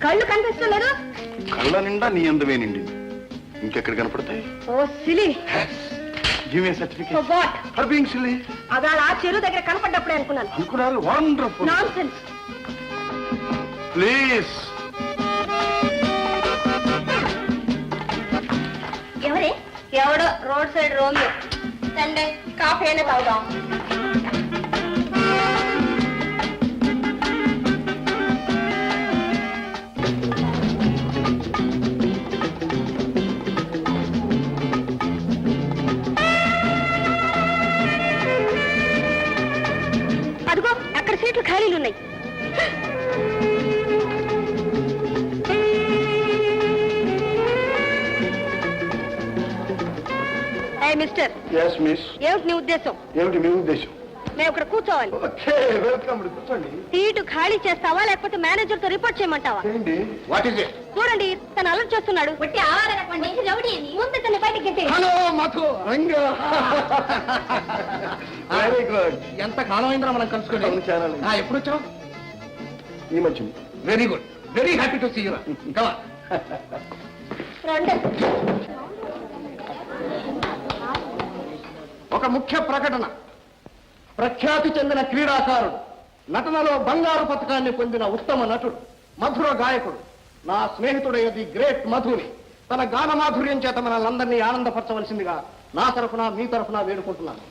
కళ్ళు కనిపిస్తలేదు. కళ్ళ నిండా నీ అందమే నిండి ఇంకెక్కడ కనపడతాయి? Oh silly. Give me a certificate. For what? For being silly. అదాల ఆ చెరువు దగ్గర కనపడ్డప్పుడే అనుకున్నాను. అనుకున్నారు? వండర్ఫుల్. నాన్సెన్స్. ప్లీజ్. ఎవరే? ఎవడో road side Romeo. Sunday coffee అయినా తాగుదాం. అదిగో అక్కడ సీట్లు ఖాళీలు ఉన్నాయి. మిస్టర్. yes miss. ఏమిటి నీ ఉద్దేశం? ఏమిటి మీ ఉద్దేశం? మేము ఇక్కడ కూర్చోవాలి. Okay welcome. కూర్చోండి. సీటు ఖాళీ చేస్తావా లేకపోతే మేనేజర్ తో రిపోర్ట్ చేయమంటావా? ఏంటి? What is it? చూడండి తను అలర్ట్ చేస్తున్నాడు. ముందు తన బయటికి గెట్టి. Hello Madhu Ranga. Very good. ఎంత కాలం అయిందిరా మనం కలుసుకుని? ఎప్పుడు వచ్చావు? ఈ మధ్య. Very good. Very happy to see you. Come on. రండి. ఒక ముఖ్య ప్రకటన. ప్రఖ్యాతి చెందిన క్రీడాకారుడు, నటనలో బంగారు పథకాన్ని పొందిన ఉత్తమ నటుడు, మధుర గాయకుడు, నా స్నేహితుడైనది గ్రేట్ మధుని తన గాన మాధుర్యం చేత మనల్ని ఆనందపరచవలసిందిగా నా తరఫున మీ తరఫున వేడుకుంటున్నాను.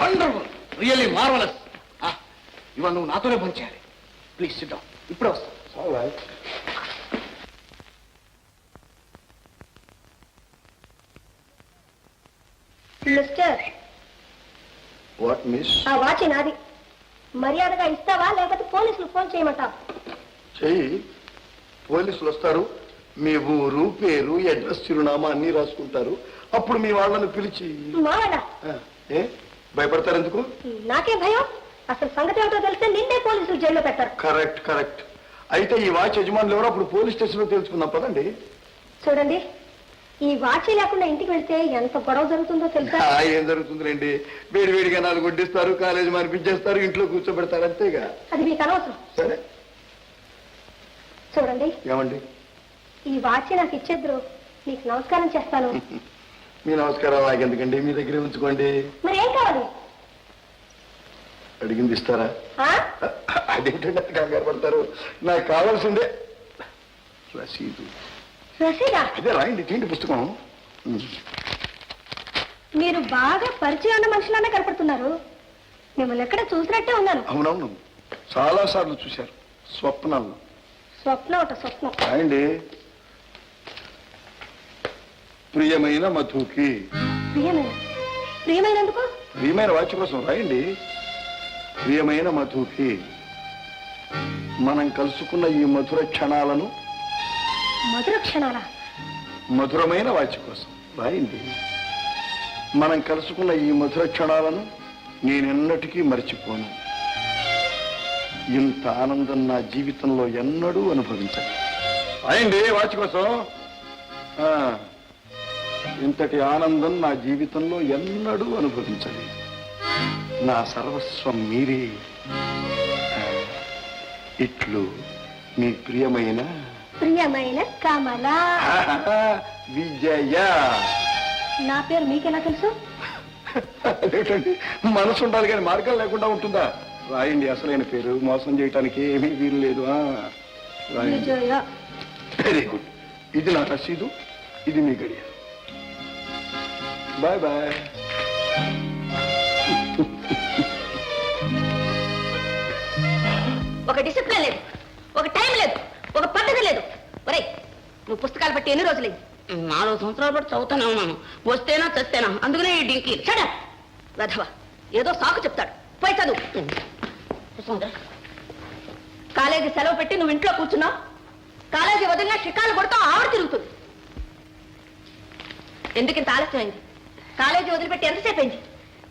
వండర్ఫుల్. Really marvellous. ఇవాళ నువ్వు నాతోనే పనిచేయాలి. Please SIT down. ఇప్పుడే వస్తా. All right. Mister. What miss? ఆ వాచ్ నాది. మర్యాదగా ఇస్తావా లేకపోతే పోలీసులు ఫోన్ చేయమంటావా? చెయ్యి. పోలీసులు వస్తారు. మీ ఊరు పేరు అడ్రస్ చిరునామా అన్ని రాసుకుంటారు. అప్పుడు మీ వాళ్ళని పిలిచి. మావాడా? ఏ భయపడతారు ఎందుకు? నాకే భయం. అసలు సంగతి ఏమిటో తెలిస్తే నిన్నే పోలీసులు జైల్లో పెట్టారు. Correct correct. అయితే ఈ వాచ్ యజమానులు ఎవరో అప్పుడు పోలీస్ స్టేషన్ లో తెలుసుకుందాం పదండి. చూడండి ఈ వాచ్ లేకుండా ఇంటికి వెళ్తే ఎంత గొడవ జరుగుతుందో తెలుసా? ఏం జరుగుతుందిలేండి. వేడి వేడిగా 4 వడ్డిస్తారు, కాలేజీ మనిపించేస్తారు, ఇంట్లో కూర్చోబెడతారు, అంతేగా. అది మీకు అనవసరం. సరే చూడండి ఏమండి, ఈ వాచ్ నాకు ఇచ్చేద్దరు మీకు నమస్కారం చేస్తాను. మీ నమస్కారం నాకెందుకండి, మీ దగ్గరే ఉంచుకోండి. మరి ఏం కావాలి? అడిగింది ఇస్తారా? అదేంటంటే కంగారు పడతారు. నాకు కావాల్సిందే రసీదు. రసీదా? అదే రాయండి, ఏంటి పుస్తకం. మీరు బాగా పరిచయం ఉన్న మనుషులనే కనపడుతున్నారు. మిమ్మల్ని ఎక్కడ చూసినట్టే ఉన్నాను. అవునవును, చాలా సార్లు చూశారు స్వప్నాల్లో. స్వప్నం ఒకట స్వప్నం. రాయండి. ప్రియమైన మధుకి. ప్రియమైన? ప్రియమైనందుకు? ప్రియమైన వాచ్ కోసం రాయండి. ప్రియమైన మధుకి, మనం కలుసుకున్న ఈ మధుర క్షణాలను. మధుర క్షణాలా? మధురమైన వాచ్ కోసం రాయండి. మనం కలుసుకున్న ఈ మధుర క్షణాలను నేనెన్నటికీ మర్చిపోను. ఇంత ఆనందం నా జీవితంలో ఎన్నడూ అనుభవించను. రాయండి వాచ్ కోసం. ఇంతటి ఆనందం నా జీవితంలో ఎన్నడూ అనుభవించలేదు. నా సర్వస్వం మీరే. ఇట్లు మీ ప్రియమైన ప్రియమైన కమల విజయ. నా పేరు మీకెలా తెలుసు? అదేంటండి, మనసు ఉండాలి కానీ మార్గం లేకుండా ఉంటుందా? రాయండి, అసలైన పేరు. మోసం చేయటానికి ఏమీ వీలు లేదు. విజయ. Very good. ఇది నా రసీదు, ఇది మీ గడియ. Bye bye. ఒక డిసిప్లిన్ లేదు, ఒక టైం లేదు, ఒక పద్ధతి లేదు. ఒరేయ్, నువ్వు పుస్తకాలు బట్టి ఎన్ని రోజులైంది? 4 సంవత్సరాలు బట్టి చదువుతానే ఉన్నాను. వస్తేనా చస్తేనా, అందుకనే ఈ డింకి. చడా రధవ, ఏదో సాకు చెప్తాడు. పోయి చదువు. కాలేజీ సెలవు పెట్టి నువ్వు ఇంట్లో కూర్చున్నావు. కాలేజీ వదిలినా షికాలు కొడుతూ ఆవిడ తిరుగుతుంది. ఎందుకు ఇంత ఆలస్యమైంది? కాలేజీ వదిలిపెట్టి ఎంతసేపు అయింది?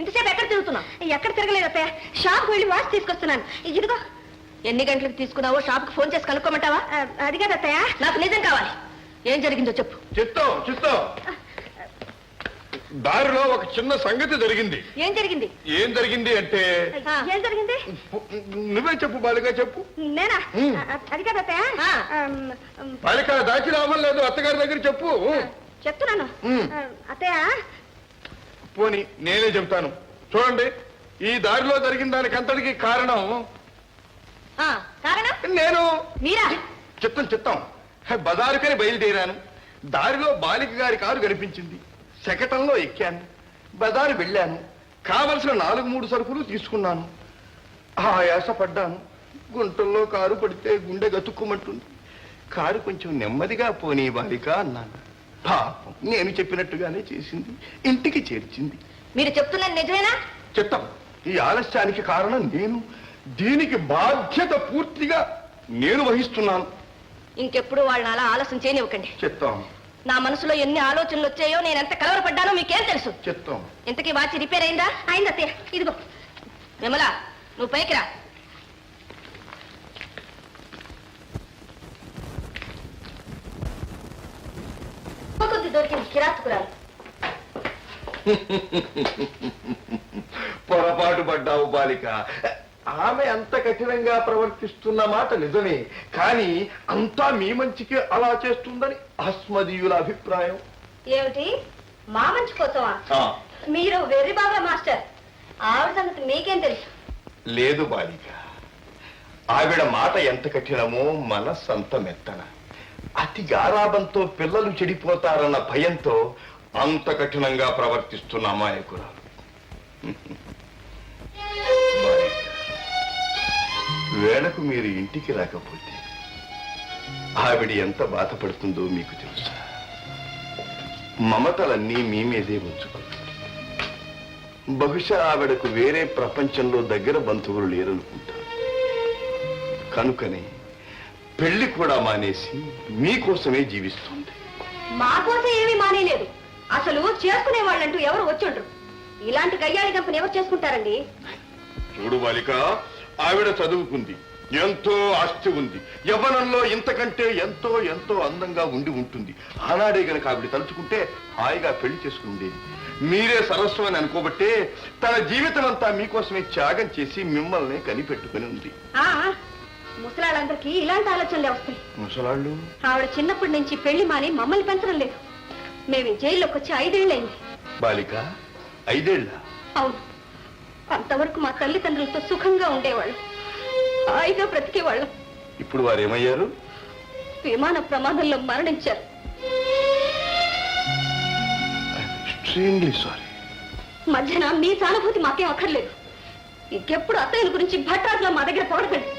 ఇంతసేపు ఎక్కడ తిరుగుతున్నావు? ఎక్కడ తిరగలేదు అత్తయ్య, షాప్కి వెళ్ళి వాచ్ తీసుకొస్తున్నాను. ఇదిగో. ఎన్ని గంటలకు తీసుకున్నావో షాప్కి ఫోన్ చేసి కనుక్కోమంటావా? అది కాదు అత్తయ్య, నాకు నిజం కావాలి. ఏం జరిగిందో చెప్పు. చిత్తం దారిలో ఒక చిన్న సంగతి జరిగింది. ఏం జరిగింది? ఏం జరిగింది అంటే ఏం జరిగింది? నువ్వే చెప్పు బాలిక, చెప్పు. నేనా? అది కాదు అత్తయ్య. బాలిక దాచి రావడం లేదు, అత్తగారి దగ్గర చెప్పు. చెప్తున్నాను అత్తయ్య. పోనీ నేనే చెప్తాను. చూడండి, ఈ దారిలో జరిగిన దానికి అంతటికి కారణం కారణం నేను. మీరా? చిత్తం బజారుకని బయలుదేరాను. దారిలో బాలిక గారి కారు కనిపించింది. శకటంలో ఎక్కాను, బజారు వెళ్ళాను. కావలసిన 4-3 సరుకులు తీసుకున్నాను. ఆయాసపడ్డాను. గుంటల్లో కారు పడితే గుండె గతుక్కుమంటుంది. కారు కొంచెం నెమ్మదిగా పోనీ బాలిక అన్నాను. పాపం నేను చెప్పినట్టుగానే చేసింది, ఇంటికి చేర్చింది. మీరు చెప్తున్నది నిజమేనా? చిత్తం, ఈ ఆలస్యానికి కారణం నేను. దీనికి బాధ్యత పూర్తిగా నేను వహిస్తున్నాను. ఇంకెప్పుడు వాళ్ళని అలా ఆలోచన చేయనివ్వకండి. చిత్తం. నా మనసులో ఎన్ని ఆలోచనలు వచ్చాయో, నేను ఎంత కలవరపడ్డానో మీకేం తెలుసు? చిత్తం. ఇంతకీ వాచి రిపేర్ అయిందా? అయింది అత్తయ్య. ఇదిగో విమలా, నువ్వు పైకి రా. కొద్ది దొరికింది కిరాతకురాలు. పొరపాటు పడ్డావు బాలిక. ఆమె అంత కఠినంగా ప్రవర్తిస్తున్న మాట నిజమే, కానీ అంతా మీ మంచికి అలా చేస్తుందని అస్మదీయుల అభిప్రాయం. ఏమిటి? మా మంచి కోసమా? మీరు వెర్రి బాబా మాస్టర్. ఆవిడ సంగతి మీకేం తెలుసు? లేదు బాలిక, ఆవిడ మాట ఎంత కఠినమో మనస్సు అంత మెత్తన. అతి గారాబంతో పిల్లలు చెడిపోతారన్న భయంతో అంత కఠినంగా ప్రవర్తిస్తున్న అమాయకురాలు. వేళకు మీరు ఇంటికి రాకపోతే ఆవిడ ఎంత బాధపడుతుందో మీకు తెలుసా? మమతలన్నీ మీ మీదే ఉంచుకుంటుంది. బహుశా ఆవిడకు వేరే ప్రపంచంలో దగ్గర బంధువులు లేరనుకుంటారు. కనుకనే పెళ్లి కూడా మానేసి మీకోసమే జీవిస్తుంది. మా కోసం ఏమీ మానేలేదు. అసలు చేసుకునే వాళ్ళంటూ ఎవరు వచ్చుండ్రు. ఇలాంటి గయ్యాళి కంపెనీ ఎవరు చేసుకుంటారండి? చూడు బాలిక, ఆవిడ చదువుకుంది, ఎంతో ఆస్తి ఉంది, యవ్వనంలో ఇంతకంటే ఎంతో ఎంతో అందంగా ఉండి ఉంటుంది. ఆనాడే గనక ఆవిడ తలుచుకుంటే హాయిగా పెళ్లి చేసుకుని ఉండేది. మీరే సరస్వం అని అనుకోబట్టే తన జీవితం అంతా మీకోసమే త్యాగం చేసి మిమ్మల్ని కనిపెట్టుకుని ఉంది. ముసలాళ్ళందరికీ ఇలాంటి ఆలోచనలే వస్తాయి. ముసలాళ్ళు? ఆవిడ చిన్నప్పటి నుంచి పెళ్లి మాని మమ్మల్ని పెంచడం లేదు. మేము జైల్లోకి వచ్చి 5 ఏళ్ళైంది. బాలిక, 5 ఏళ్ళ? అవును. అంతవరకు మా తల్లిదండ్రులతో సుఖంగా ఉండేవాళ్ళు, హాయిగా బ్రతికేవాళ్ళం. ఇప్పుడు వారు ఏమయ్యారు? విమాన ప్రమాదంలో మరణించారు. Extremely sorry. మధ్యన మీ సానుభూతి మాకేం అక్కర్లేదు. ఇంకెప్పుడు అత్తయ్యల గురించి భట్రాజులో మా దగ్గర పొగడకండి.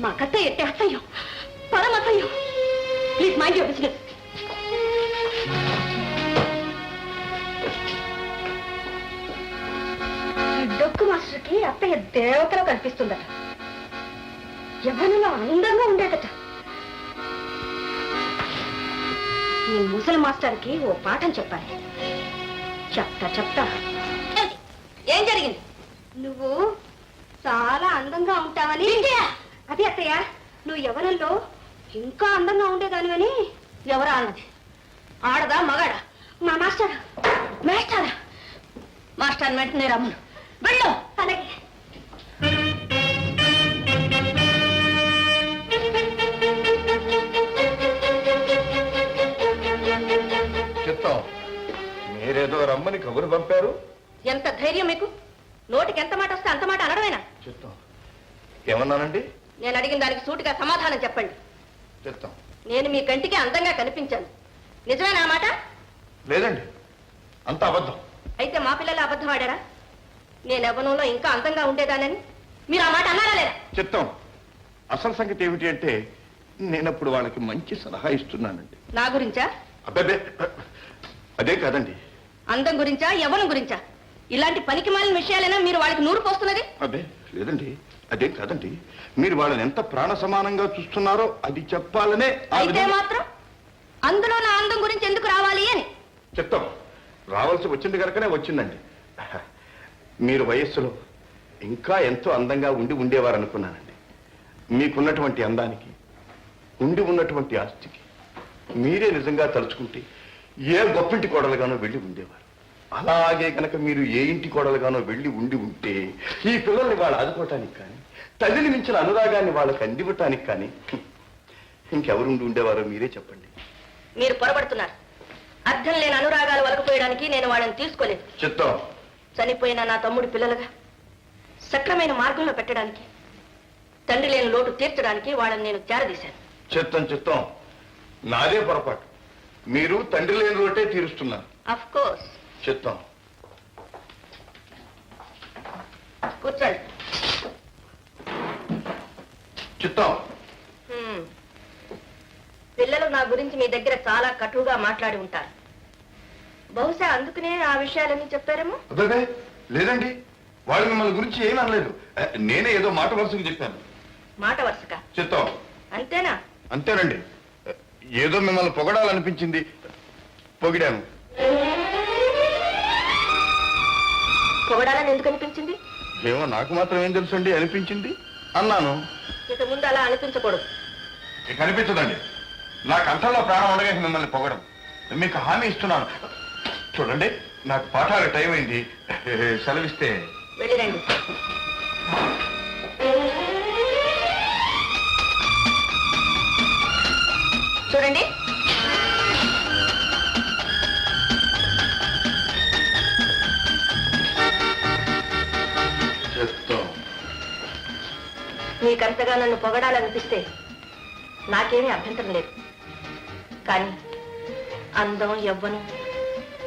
మా కత్తయ్య ఎట్టే అసహ్యం, పరమ అసహ్యం. Please mind your business. డొక్కు మాస్టర్కి అత్తయ్య దేవతలో కనిపిస్తుందట. యవ్వనంలో అందంగా ఉండేదట. ఈ ముసలి మాస్టర్కి ఓ పాఠం చెప్పాలి. చెప్తా. ఏం జరిగింది? నువ్వు చాలా అందంగా ఉంటావని. అదే అత్తయ్య, నువ్వు యవ్వనంలో ఇంకా అందంగా ఉండేదానివని. ఎవరా అన్నది? ఆడదా మగాడా? మా మాస్టర్. మాస్టర్ వెంటనే రమ్మను. వెళ్ళు. అలాగే. చిత్తం, మీరేదో రమ్మని కబురు పంపారు. ఎంత ధైర్యం మీకు? నోటికి ఎంత మాట వస్తే అంత మాట అనడమేనా? చిత్తం, ఏమన్నానండి? నేను అడిగిన దానికి సూటిగా సమాధానం చెప్పండి. చిత్తం, నేను మీ కంటికి అందంగా కనిపించాను, నిజమేనా ఆ మాట? లేదండి, అంత అబద్ధం. అయితే మా పిల్లలు అబద్ధం ఆడారా? నేను యవ్వనంలో ఇంకా అందంగా ఉండేదానని మీరు ఆ మాట అన్నారా లేదా? చిత్తం, అసలు సంగతి ఏమిటి అంటే నేనప్పుడు వాళ్ళకి మంచి సలహా ఇస్తున్నానండి. నా గురించా? అబ్బే, అదే కాదండి. అందం గురించా, యవ్వనం గురించా? ఇలాంటి పనికి మాలిన విషయాలైనా మీరు వాళ్ళకి నూరు పోస్తున్నది? అబ్బే లేదండి, అదేం కాదండి. మీరు వాళ్ళని ఎంత ప్రాణ సమానంగా చూస్తున్నారో అది చెప్పాలనే. అయితే మాత్రం అందులో నా అందం గురించి ఎందుకు రావాలి అని. చిత్తం, రావాల్సి వచ్చింది కనుకనే వచ్చిందండి. మీరు వయస్సులో ఇంకా ఎంతో అందంగా ఉండేవారు అనుకున్నానండి. మీకున్నటువంటి అందానికి, ఉన్నటువంటి ఆస్తికి మీరే నిజంగా తలుచుకుంటే ఏ గొప్పింటి కోడలుగానో వెళ్ళి ఉండేవారు. అలాగే కనుక మీరు ఏ ఇంటి కోడలుగానో వెళ్ళి ఉంటే ఈ పిల్లల్ని వాళ్ళు ఆదుకోవటానికి కానీ, తల్లిని మించిన అనురాగాన్ని వాళ్ళకి అందివ్వటానికి కానీ ఇంకెవరు ఉండేవారో మీరే చెప్పండి. మీరు పొరపడుతున్నారు. అర్థం లేని అనురాగాలు వలకపోయడానికి నేను వాళ్ళని తీసుకోలేదు. చిత్తం. చనిపోయిన నా తమ్ముడి పిల్లలుగా సక్రమైన మార్గంలో పెట్టడానికి, తండ్రి లేని లోటు తీర్చడానికి వాళ్ళని నేను చేరదీశాను. చిత్తం. నాదే పొరపాటు. మీరు తండ్రి లేని లోటే తీరుస్తున్నారు. Of course. చిత్తం. కూర్చోండి. చిత్తం. పిల్లలు నా గురించి మీ దగ్గర చాలా కటువుగా మాట్లాడి ఉంటారు. బహుశా అందుకనే ఆ విషయాలన్నీ చెప్పారేమో. అదే లేదండి, వాళ్ళు మిమ్మల్ని గురించి ఏమీ అనలేదు. నేనే ఏదో మాట వరుసకు చెప్పాను. మాట వరుసగా? చిత్తం. అంతేనా? అంతేనండి. ఏదో మిమ్మల్ని పొగడాలనిపించింది, పొగిడాను. పొగడాలని ఎందుకు అనిపించింది? ఏమో నాకు మాత్రం ఏం తెలుసండి, అనిపించింది అన్నాను. ఇక ముందు అలా అనిపించకూడదు. ఇక అనిపించదండి. నా కంఠంలో ప్రాణం ఉండగా మిమ్మల్ని పొగడం. మీకు హామీ ఇస్తున్నాను. చూడండి, నాకు పాఠాలు టైం అయింది, సెలవిస్తే వెళ్ళిరండి. చూడండి, మీకంతగా నన్ను పొగడాలనిపిస్తే నాకేమీ అభ్యంతరం లేదు. కానీ అందం, యవ్వనం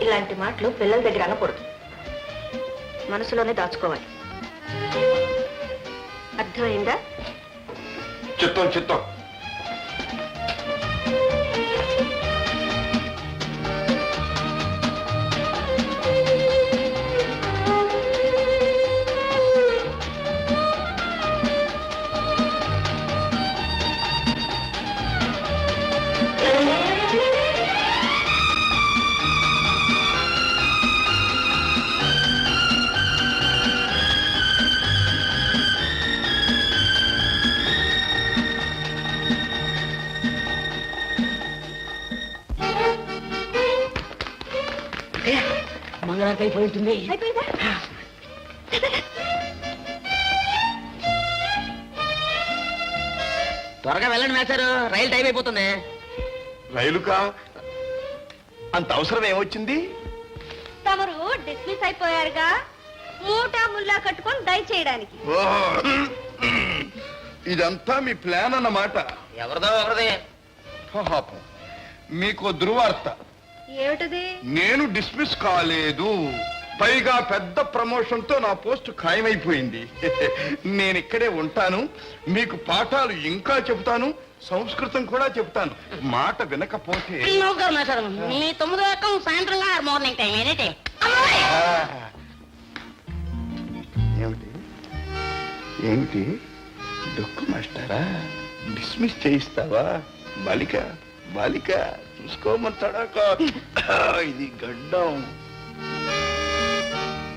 ఇలాంటి మాటలు పిల్లల దగ్గర అనకూడదు. మనసులోనే దాచుకోవాలి. అర్థమైందా? చిత్తం. మంగళారతి అయిపోయింటుంది. త్వరగా వెళ్ళండి మేస్తారు, రైలు టైం అయిపోతుంది. రైలుకా? అంత అవసరం ఏమొచ్చింది? తమరు డిస్మిస్ అయిపోయారుగా, మూటా ముల్లా కట్టుకొని దయచేయడానికి. ఇదంతా మీ ప్లాన్ అన్నమాట. ఎవరిదే? పాపం, మీకు దుర్వార్త. ఏమిటది? నేను డిస్మిస్ కాలేదు, పైగా పెద్ద ప్రమోషన్ తో నా పోస్ట్ ఖాయమైపోయింది. నేను ఇక్కడే ఉంటాను, మీకు పాఠాలు ఇంకా చెబుతాను, సంస్కృతం కూడా చెబుతాను. మాట వినకపోతే మీ 9 రకం సాయంత్రం మార్నింగ్ టైం ఏమిటి డొక్కు మాస్టారా? డిస్మిస్ చేయిస్తావా? బాలిక చూసుకోమంటాడా? ఇది గడ్డం.